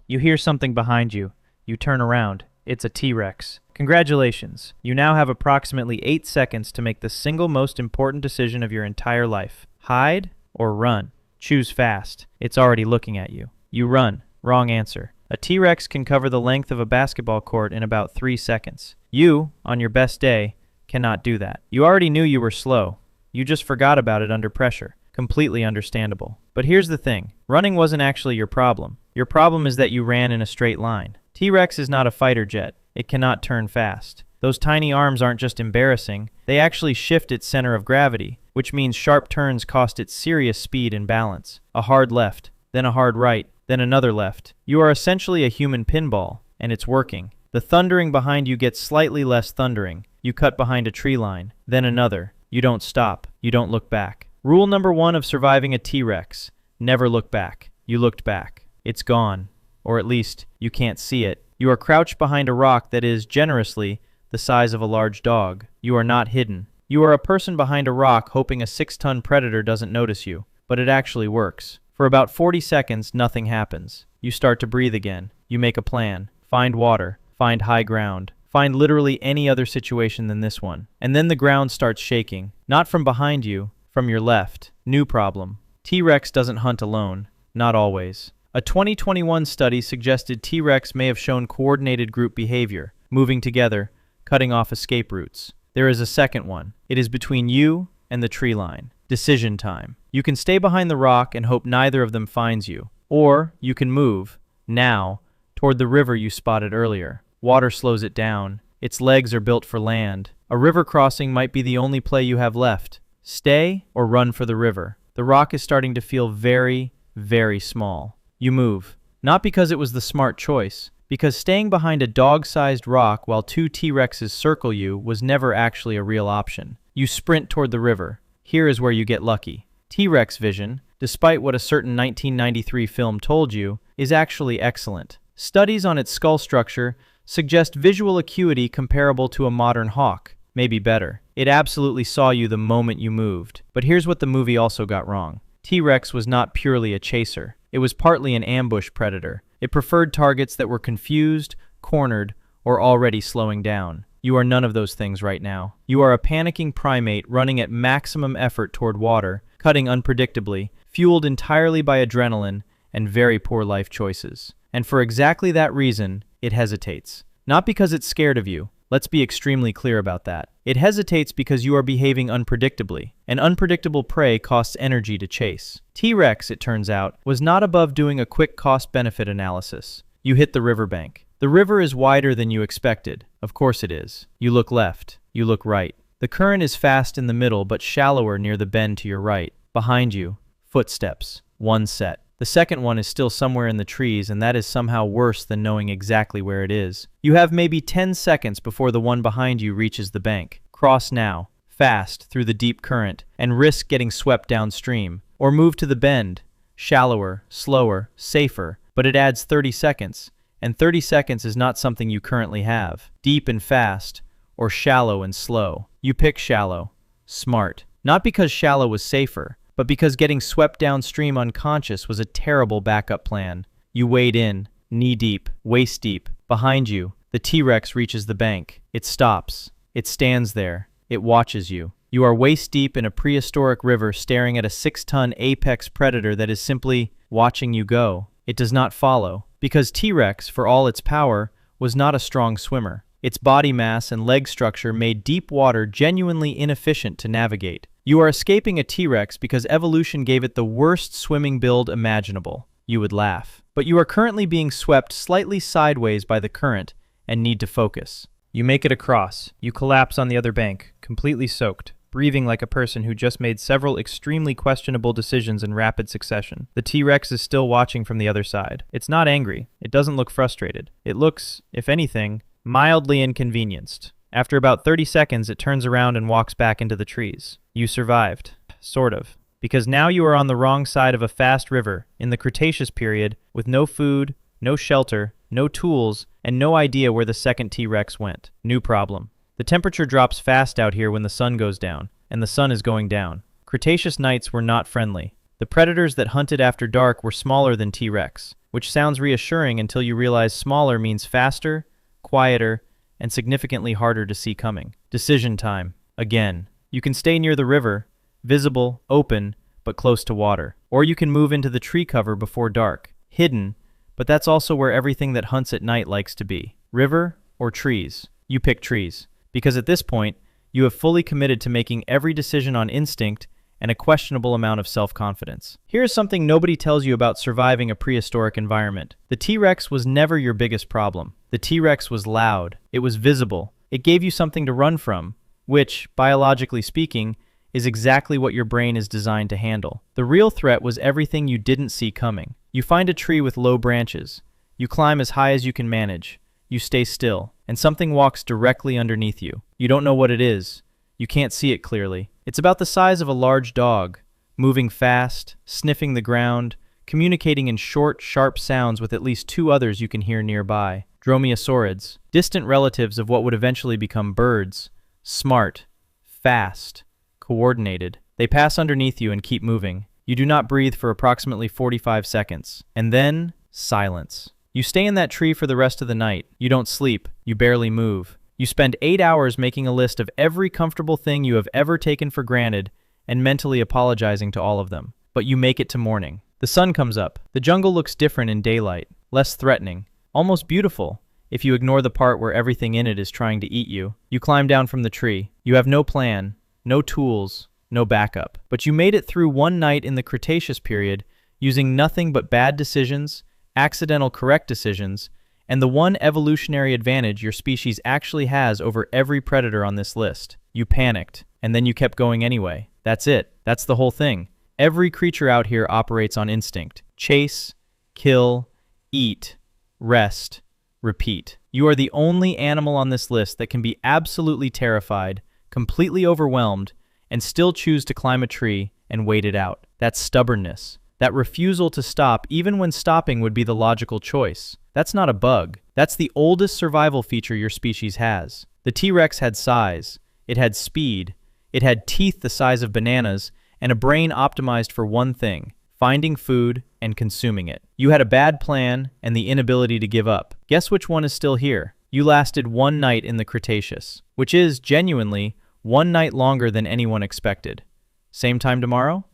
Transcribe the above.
You hear something behind you. You turn around. It's a T-Rex. Congratulations. You now have approximately 8 seconds to make the single most important decision of your entire life. Hide or run? Choose fast. It's already looking at you. You run. Wrong answer. A T-Rex can cover the length of a basketball court in about 3 seconds. You, on your best day, cannot do that. You already knew you were slow. You just forgot about it under pressure. Completely understandable. But here's the thing. Running wasn't actually your problem. Your problem is that you ran in a straight line. T-Rex is not a fighter jet. It cannot turn fast. Those tiny arms aren't just embarrassing. They actually shift its center of gravity, which means sharp turns cost it serious speed and balance. A hard left, then a hard right, then another left. You are essentially a human pinball, and it's working. The thundering behind you gets slightly less thundering. You cut behind a tree line, then another. You don't stop. You don't look back. Rule number 1 of surviving a T-Rex: never look back. You looked back. It's gone. Or at least, you can't see it. You are crouched behind a rock that is, generously, the size of a large dog. You are not hidden. You are a person behind a rock hoping a 6-ton predator doesn't notice you. But it actually works. For about 40 seconds, nothing happens. You start to breathe again. You make a plan. Find water. Find high ground. Find literally any other situation than this one. And then the ground starts shaking. Not from behind you, from your left. New problem. T-Rex doesn't hunt alone. Not always. A 2021 study suggested T-Rex may have shown coordinated group behavior, moving together, cutting off escape routes. There is a second one. It is between you and the tree line. Decision time. You can stay behind the rock and hope neither of them finds you. Or you can move, now, toward the river you spotted earlier. Water slows it down. Its legs are built for land. A river crossing might be the only play you have left. Stay or run for the river. The rock is starting to feel very, very small. You move. Not because it was the smart choice, because staying behind a dog-sized rock while 2 T-Rexes circle you was never actually a real option. You sprint toward the river. Here is where you get lucky. T-Rex vision, despite what a certain 1993 film told you, is actually excellent. Studies on its skull structure suggest visual acuity comparable to a modern hawk, maybe better. It absolutely saw you the moment you moved. But here's what the movie also got wrong. T-Rex was not purely a chaser. It was partly an ambush predator. It preferred targets that were confused, cornered, or already slowing down. You are none of those things right now. You are a panicking primate running at maximum effort toward water, cutting unpredictably, fueled entirely by adrenaline and very poor life choices. And for exactly that reason, it hesitates. Not because it's scared of you. Let's be extremely clear about that. It hesitates because you are behaving unpredictably, and unpredictable prey costs energy to chase. T-Rex, it turns out, was not above doing a quick cost-benefit analysis. You hit the riverbank. The river is wider than you expected. Of course it is. You look left. You look right. The current is fast in the middle but shallower near the bend to your right. Behind you, footsteps. One set. The second one is still somewhere in the trees, and that is somehow worse than knowing exactly where it is. You have maybe 10 seconds before the one behind you reaches the bank. Cross now, fast, through the deep current, and risk getting swept downstream. Or move to the bend. Shallower, slower, safer, but it adds 30 seconds. And 30 seconds is not something you currently have. Deep and fast, or shallow and slow. You pick shallow. Smart. Not because shallow was safer, but because getting swept downstream unconscious was a terrible backup plan. You wade in, knee-deep, waist-deep. Behind you, the T-Rex reaches the bank. It stops. It stands there. It watches you. You are waist-deep in a prehistoric river staring at a 6-ton apex predator that is simply watching you go. It does not follow, because T-Rex, for all its power, was not a strong swimmer. Its body mass and leg structure made deep water genuinely inefficient to navigate. You are escaping a T-Rex because evolution gave it the worst swimming build imaginable. You would laugh. But you are currently being swept slightly sideways by the current and need to focus. You make it across. You collapse on the other bank, completely soaked, breathing like a person who just made several extremely questionable decisions in rapid succession. The T-Rex is still watching from the other side. It's not angry. It doesn't look frustrated. It looks, if anything, mildly inconvenienced. After about 30 seconds, it turns around and walks back into the trees. You survived. Sort of. Because now you are on the wrong side of a fast river, in the Cretaceous period, with no food, no shelter, no tools, and no idea where the second T-Rex went. New problem. The temperature drops fast out here when the sun goes down, and the sun is going down. Cretaceous nights were not friendly. The predators that hunted after dark were smaller than T-Rex, which sounds reassuring until you realize smaller means faster, quieter, and significantly harder to see coming. Decision time. Again, you can stay near the river, visible, open, but close to water. Or you can move into the tree cover before dark, hidden, but that's also where everything that hunts at night likes to be. River or trees? You pick trees, because at this point, you have fully committed to making every decision on instinct and a questionable amount of self-confidence. Here's something nobody tells you about surviving a prehistoric environment. The T-Rex was never your biggest problem. The T-Rex was loud. It was visible. It gave you something to run from, which, biologically speaking, is exactly what your brain is designed to handle. The real threat was everything you didn't see coming. You find a tree with low branches. You climb as high as you can manage. You stay still, and something walks directly underneath you. You don't know what it is. You can't see it clearly. It's about the size of a large dog, moving fast, sniffing the ground, communicating in short, sharp sounds with at least two others you can hear nearby. Dromaeosaurids, distant relatives of what would eventually become birds, smart, fast, coordinated. They pass underneath you and keep moving. You do not breathe for approximately 45 seconds. And then, silence. You stay in that tree for the rest of the night. You don't sleep. You barely move. You spend 8 hours making a list of every comfortable thing you have ever taken for granted and mentally apologizing to all of them. But you make it to morning. The sun comes up. The jungle looks different in daylight, less threatening, almost beautiful, if you ignore the part where everything in it is trying to eat you. You climb down from the tree. You have no plan, no tools, no backup. But you made it through one night in the Cretaceous period using nothing but bad decisions, accidental correct decisions, and the one evolutionary advantage your species actually has over every predator on this list. You panicked, and then you kept going anyway. That's it. That's the whole thing. Every creature out here operates on instinct. Chase, kill, eat, rest, repeat. You are the only animal on this list that can be absolutely terrified, completely overwhelmed, and still choose to climb a tree and wait it out. That's stubbornness. That refusal to stop even when stopping would be the logical choice. That's not a bug. That's the oldest survival feature your species has. The T-Rex had size. It had speed. It had teeth the size of bananas and a brain optimized for one thing: finding food and consuming it. You had a bad plan and the inability to give up. Guess which one is still here? You lasted one night in the Cretaceous, which is, genuinely, one night longer than anyone expected. Same time tomorrow?